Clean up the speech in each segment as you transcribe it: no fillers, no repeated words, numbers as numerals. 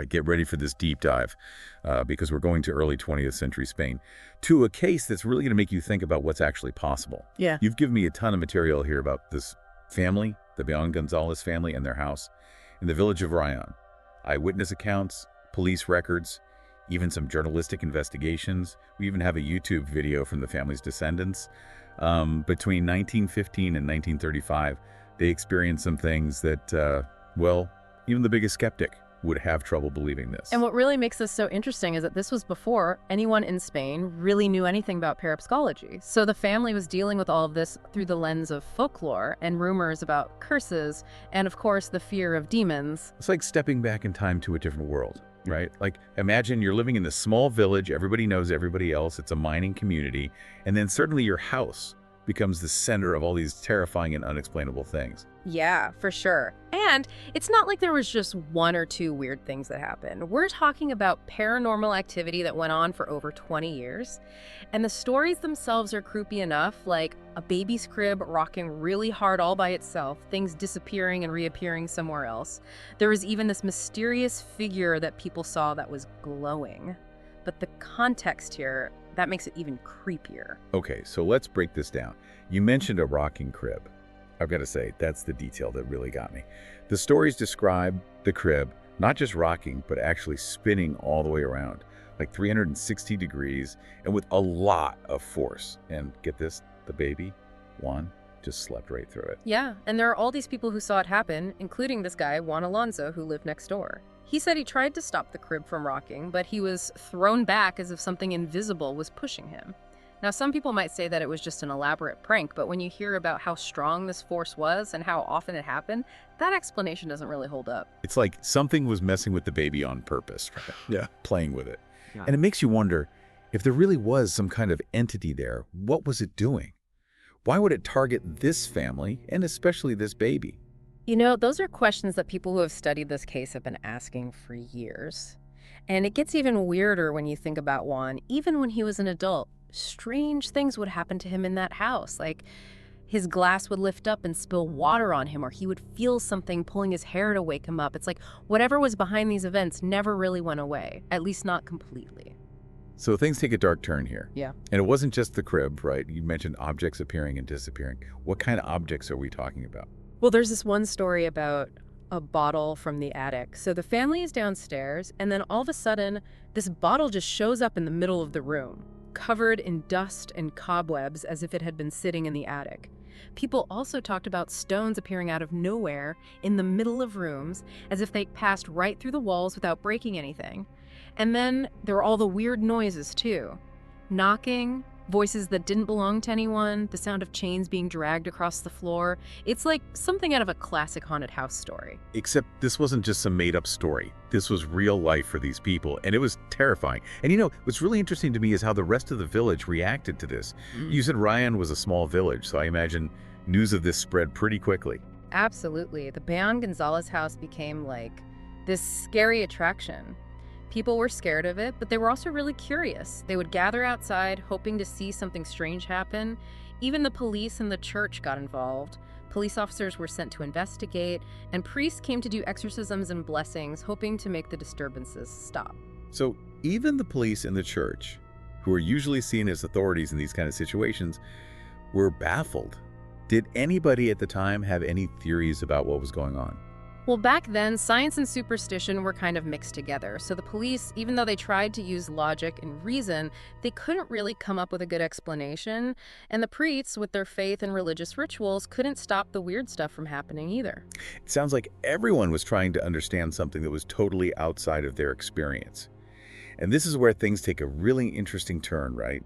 Right, get ready for this deep dive because we're going to early 20th century Spain, to a case that's really going to make you think about what's actually possible. Yeah. You've given me a ton of material here about this family, the Bayón Gonzalez family and their house in the village of Rayán. Eyewitness accounts, police records, even some journalistic investigations. We even have a YouTube video from the family's descendants. Between 1915 and 1935, they experienced some things that, well, even the biggest skeptic would have trouble believing this. And what really makes this so interesting is that this was before anyone in Spain really knew anything about parapsychology. So the family was dealing with all of this through the lens of folklore and rumors about curses and, of course, the fear of demons. It's like stepping back in time to a different world, right? Like, imagine you're living in this small village, everybody knows everybody else, it's a mining community, and then suddenly your house becomes the center of all these terrifying and unexplainable things. Yeah, for sure. And it's not like there was just one or two weird things that happened. We're talking about paranormal activity that went on for over 20 years. And the stories themselves are creepy enough, like a baby's crib rocking really hard all by itself, things disappearing and reappearing somewhere else. There was even this mysterious figure that people saw that was glowing. But the context here, that makes it even creepier. Okay, so let's break this down. You mentioned a rocking crib. I've got to say, that's the detail that really got me. The stories describe the crib not just rocking, but actually spinning all the way around, like 360 degrees, and with a lot of force. And get this, the baby, Juan, just slept right through it. Yeah, and there are all these people who saw it happen, including this guy, Juan Alonso, who lived next door. He said he tried to stop the crib from rocking, but he was thrown back as if something invisible was pushing him. Now, some people might say that it was just an elaborate prank, but when you hear about how strong this force was and how often it happened, that explanation doesn't really hold up. It's like something was messing with the baby on purpose, right? Yeah. Playing with it. Yeah. And it makes you wonder, if there really was some kind of entity there, what was it doing? Why would it target this family, and especially this baby? You know, those are questions that people who have studied this case have been asking for years. And it gets even weirder when you think about Juan. Even when he was an adult, strange things would happen to him in that house. Like his glass would lift up and spill water on him, or he would feel something pulling his hair to wake him up. It's like whatever was behind these events never really went away, at least not completely. So things take a dark turn here. Yeah. And it wasn't just the crib, right? You mentioned objects appearing and disappearing. What kind of objects are we talking about? Well, there's this one story about a bottle from the attic. So the family is downstairs, and then all of a sudden, this bottle just shows up in the middle of the room, covered in dust and cobwebs as if it had been sitting in the attic. People also talked about stones appearing out of nowhere in the middle of rooms, as if they passed right through the walls without breaking anything. And then there were all the weird noises, too. Knocking, voices that didn't belong to anyone, the sound of chains being dragged across the floor. It's like something out of a classic haunted house story. Except this wasn't just some made-up story. This was real life for these people, and it was terrifying. And you know, what's really interesting to me is how the rest of the village reacted to this. You said Rayán was a small village, so I imagine news of this spread pretty quickly. Absolutely. The Bayón Gonzalez house became like this scary attraction. People were scared of it, but they were also really curious. They would gather outside, hoping to see something strange happen. Even the police and the church got involved. Police officers were sent to investigate, and priests came to do exorcisms and blessings, hoping to make the disturbances stop. So even the police and the church, who are usually seen as authorities in these kind of situations, were baffled. Did anybody at the time have any theories about what was going on? Well, back then, science and superstition were kind of mixed together. So the police, even though they tried to use logic and reason, they couldn't really come up with a good explanation. And the priests, with their faith and religious rituals, couldn't stop the weird stuff from happening either. It sounds like everyone was trying to understand something that was totally outside of their experience. And this is where things take a really interesting turn, right?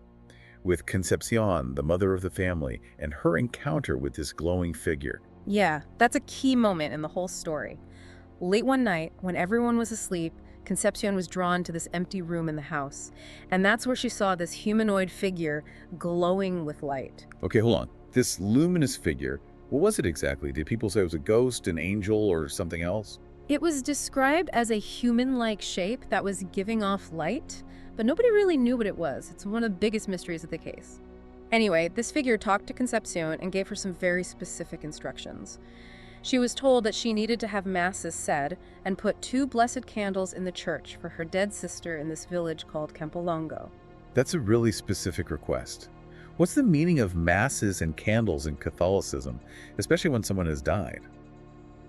With Concepción, the mother of the family, and her encounter with this glowing figure. Yeah, that's a key moment in the whole story. Late one night, when everyone was asleep, Concepción was drawn to this empty room in the house. And that's where she saw this humanoid figure glowing with light. Okay, hold on. This luminous figure, what was it exactly? Did people say it was a ghost, an angel, or something else? It was described as a human-like shape that was giving off light, but nobody really knew what it was. It's one of the biggest mysteries of the case. Anyway, this figure talked to Concepción and gave her some very specific instructions. She was told that she needed to have masses said and put 2 blessed candles in the church for her dead sister in this village called Campolongo. That's a really specific request. What's the meaning of masses and candles in Catholicism, especially when someone has died?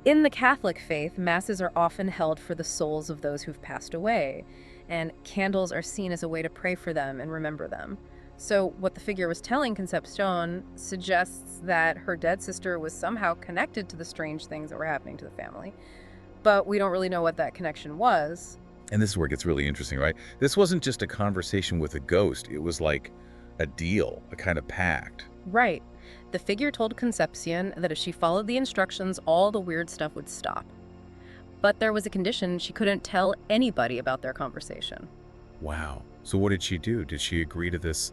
In the Catholic faith, masses are often held for the souls of those who've passed away, and candles are seen as a way to pray for them and remember them. So what the figure was telling Concepción suggests that her dead sister was somehow connected to the strange things that were happening to the family. But we don't really know what that connection was. And this is where it gets really interesting, right? This wasn't just a conversation with a ghost. It was like a deal, a kind of pact. Right. The figure told Concepción that if she followed the instructions, all the weird stuff would stop. But there was a condition: she couldn't tell anybody about their conversation. Wow. So what did she do? Did she agree to this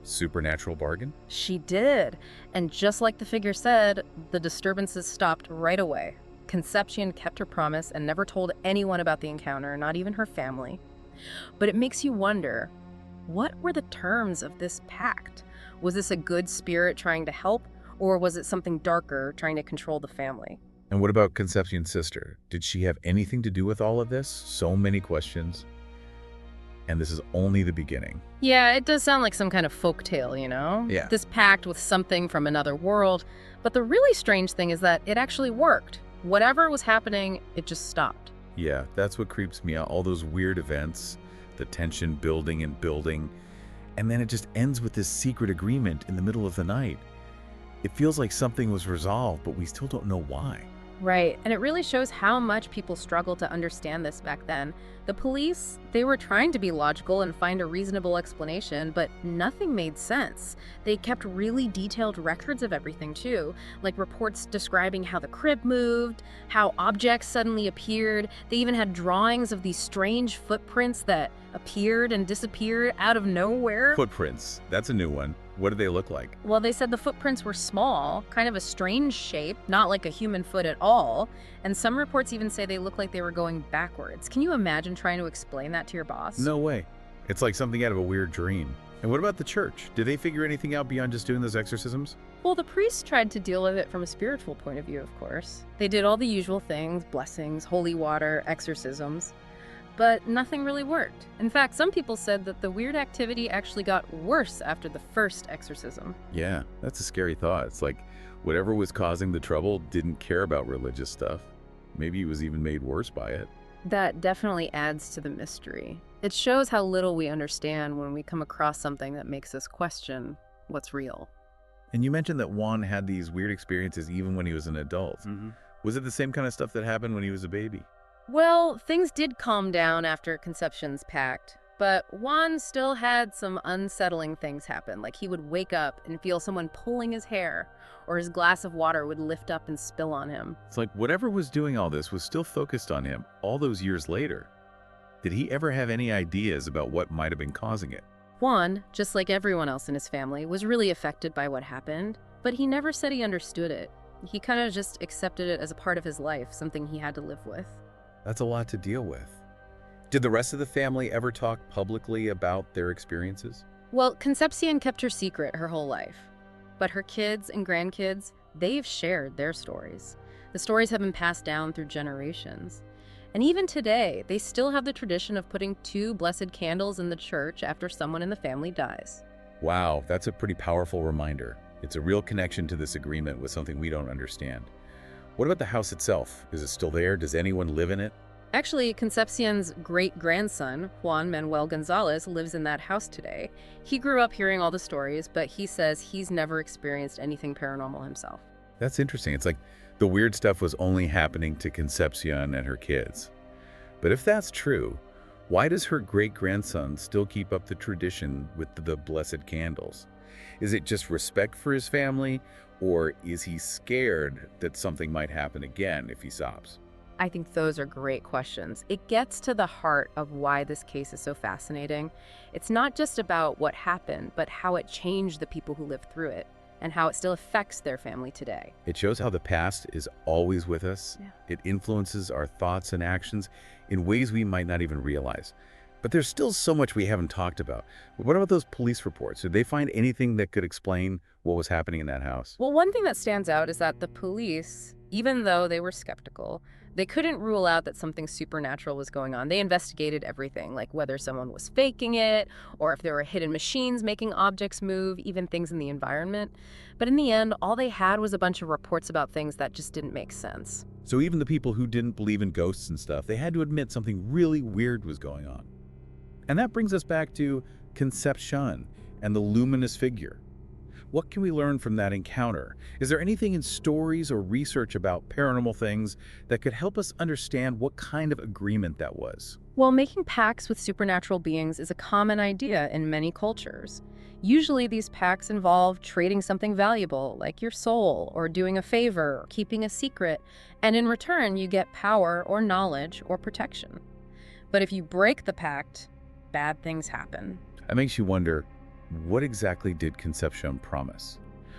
supernatural bargain? She did. And just like the figure said, the disturbances stopped right away. Concepción kept her promise and never told anyone about the encounter, not even her family. But it makes you wonder, what were the terms of this pact? Was this a good spirit trying to help, or was it something darker trying to control the family? And what about Concepción's sister? Did she have anything to do with all of this? So many questions. And this is only the beginning. Yeah, it does sound like some kind of folktale, you know? Yeah. This pact with something from another world. But the really strange thing is that it actually worked. Whatever was happening, it just stopped. Yeah, that's what creeps me out. All those weird events, the tension building and building. And then it just ends with this secret agreement in the middle of the night. It feels like something was resolved, but we still don't know why. Right, and it really shows how much people struggled to understand this back then. The police, they were trying to be logical and find a reasonable explanation, but nothing made sense. They kept really detailed records of everything too, like reports describing how the crib moved, how objects suddenly appeared. They even had drawings of these strange footprints that appeared and disappeared out of nowhere. Footprints. That's a new one. What do they look like? Well, they said the footprints were small, kind of a strange shape, not like a human foot at all. And some reports even say they look like they were going backwards. Can you imagine trying to explain that to your boss? No way. It's like something out of a weird dream. And what about the church? Did they figure anything out beyond just doing those exorcisms? Well, the priests tried to deal with it from a spiritual point of view, of course. They did all the usual things: blessings, holy water, exorcisms. But nothing really worked. In fact, some people said that the weird activity actually got worse after the first exorcism. Yeah, that's a scary thought. It's like whatever was causing the trouble didn't care about religious stuff. Maybe it was even made worse by it. That definitely adds to the mystery. It shows how little we understand when we come across something that makes us question what's real. And you mentioned that Juan had these weird experiences even when he was an adult. Was it the same kind of stuff that happened when he was a baby? Well, things did calm down after Concepción's pact, but Juan still had some unsettling things happen. Like he would wake up and feel someone pulling his hair, or his glass of water would lift up and spill on him. It's like whatever was doing all this was still focused on him all those years later. Did he ever have any ideas about what might have been causing it? Juan, just like everyone else in his family, was really affected by what happened, but he never said he understood it. He kind of just accepted it as a part of his life, something he had to live with. That's a lot to deal with. Did the rest of the family ever talk publicly about their experiences? Well, Concepción kept her secret her whole life. But her kids and grandkids, they've shared their stories. The stories have been passed down through generations. And even today, they still have the tradition of putting 2 blessed candles in the church after someone in the family dies. Wow, that's a pretty powerful reminder. It's a real connection to this agreement with something we don't understand. What about the house itself? Is it still there? Does anyone live in it? Actually, Concepción's great-grandson, Juan Manuel Gonzalez, lives in that house today. He grew up hearing all the stories, but he says he's never experienced anything paranormal himself. That's interesting. It's like the weird stuff was only happening to Concepción and her kids. But if that's true, why does her great-grandson still keep up the tradition with the blessed candles? Is it just respect for his family, or is he scared that something might happen again if he stops? I think those are great questions. It gets to the heart of why this case is so fascinating. It's not just about what happened, but how it changed the people who lived through it, and how it still affects their family today. It shows how the past is always with us. Yeah. It influences our thoughts and actions in ways we might not even realize. But there's still so much we haven't talked about. What about those police reports? Did they find anything that could explain what was happening in that house? Well, one thing that stands out is that the police, Even though they were skeptical, they couldn't rule out that something supernatural was going on. They investigated everything, like whether someone was faking it, or if there were hidden machines making objects move, even things in the environment. But in the end, all they had was a bunch of reports about things that just didn't make sense. So even the people who didn't believe in ghosts and stuff, they had to admit something really weird was going on. And that brings us back to Concepción and the luminous figure. What can we learn from that encounter? Is there anything in stories or research about paranormal things that could help us understand what kind of agreement that was? Well, making pacts with supernatural beings is a common idea in many cultures. Usually these pacts involve trading something valuable, like your soul, or doing a favor, or keeping a secret, and in return you get power or knowledge or protection. But if you break the pact, bad things happen. That makes you wonder, what exactly did Concepción promise?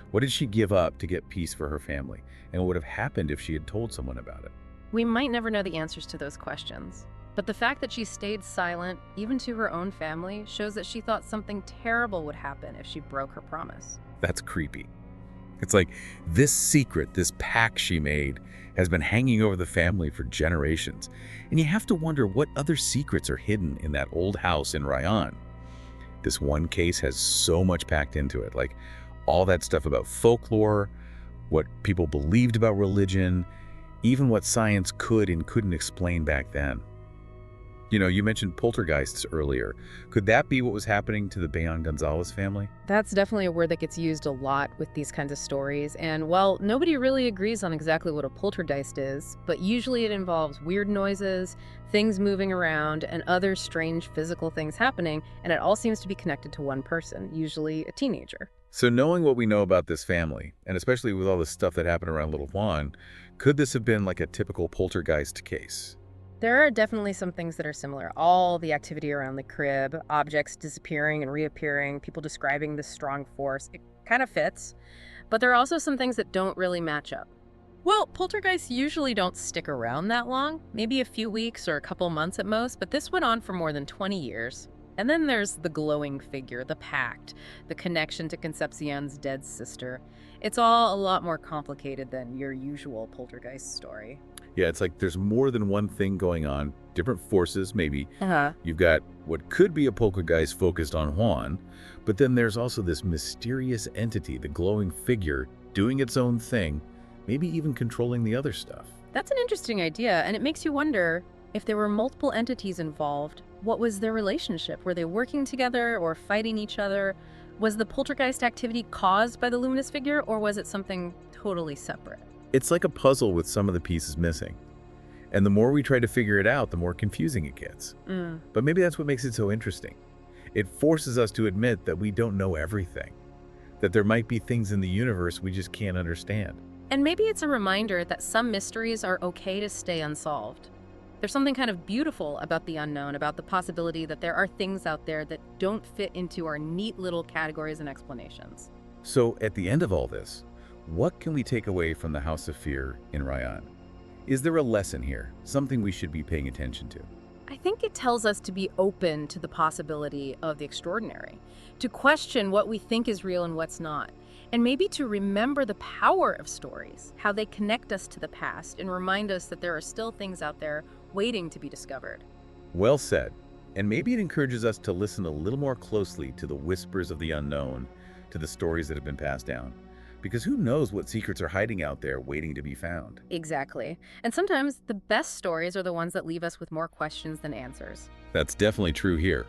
What did she give up to get peace for her family? And what would have happened if she had told someone about it? We might never know the answers to those questions. But the fact that she stayed silent, even to her own family, shows that she thought something terrible would happen if she broke her promise. That's creepy. It's like this secret, this pact she made, has been hanging over the family for generations. And you have to wonder what other secrets are hidden in that old house in Rayán. This one case has so much packed into it, like all that stuff about folklore, what people believed about religion, even what science could and couldn't explain back then. You know, you mentioned poltergeists earlier. Could that be what was happening to the Bayón González family? That's definitely a word that gets used a lot with these kinds of stories. And while nobody really agrees on exactly what a poltergeist is, but usually it involves weird noises, things moving around, and other strange physical things happening, and it all seems to be connected to one person, usually a teenager. So knowing what we know about this family, and especially with all the stuff that happened around little Juan, could this have been like a typical poltergeist case? There are definitely some things that are similar. All the activity around the crib, objects disappearing and reappearing, people describing this strong force, it kind of fits. But there are also some things that don't really match up. Well, poltergeists usually don't stick around that long, maybe a few weeks or a couple months at most, but this went on for more than 20 years. And then there's the glowing figure, the pact, the connection to Concepción's dead sister. It's all a lot more complicated than your usual poltergeist story. Yeah, it's like there's more than one thing going on, different forces maybe. Uh-huh. You've got what could be a poltergeist focused on Juan, but then there's also this mysterious entity, the glowing figure, doing its own thing, maybe even controlling the other stuff. That's an interesting idea, and it makes you wonder, if there were multiple entities involved, what was their relationship? Were they working together or fighting each other? Was the poltergeist activity caused by the luminous figure, or was it something totally separate? It's like a puzzle with some of the pieces missing. And the more we try to figure it out, the more confusing it gets. But maybe that's what makes it so interesting. It forces us to admit that we don't know everything, that there might be things in the universe we just can't understand. And maybe it's a reminder that some mysteries are okay to stay unsolved. There's something kind of beautiful about the unknown, about the possibility that there are things out there that don't fit into our neat little categories and explanations. So at the end of all this, what can we take away from the House of Fear in Rayán? Is there a lesson here, something we should be paying attention to? I think it tells us to be open to the possibility of the extraordinary, to question what we think is real and what's not, and maybe to remember the power of stories, how they connect us to the past and remind us that there are still things out there waiting to be discovered. Well said. And maybe it encourages us to listen a little more closely to the whispers of the unknown, to the stories that have been passed down. Because who knows what secrets are hiding out there waiting to be found? Exactly. And sometimes the best stories are the ones that leave us with more questions than answers. That's definitely true here.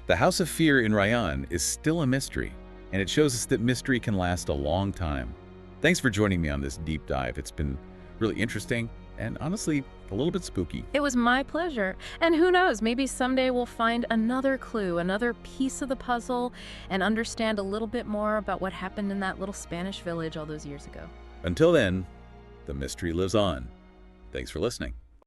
The House of Fear in Rayán is still a mystery, and it shows us that mystery can last a long time. Thanks for joining me on this deep dive. It's been really interesting and honestly a little bit spooky. It was my pleasure. And who knows, maybe someday we'll find another clue, another piece of the puzzle, and understand a little bit more about what happened in that little Spanish village all those years ago. Until then, the mystery lives on. Thanks for listening.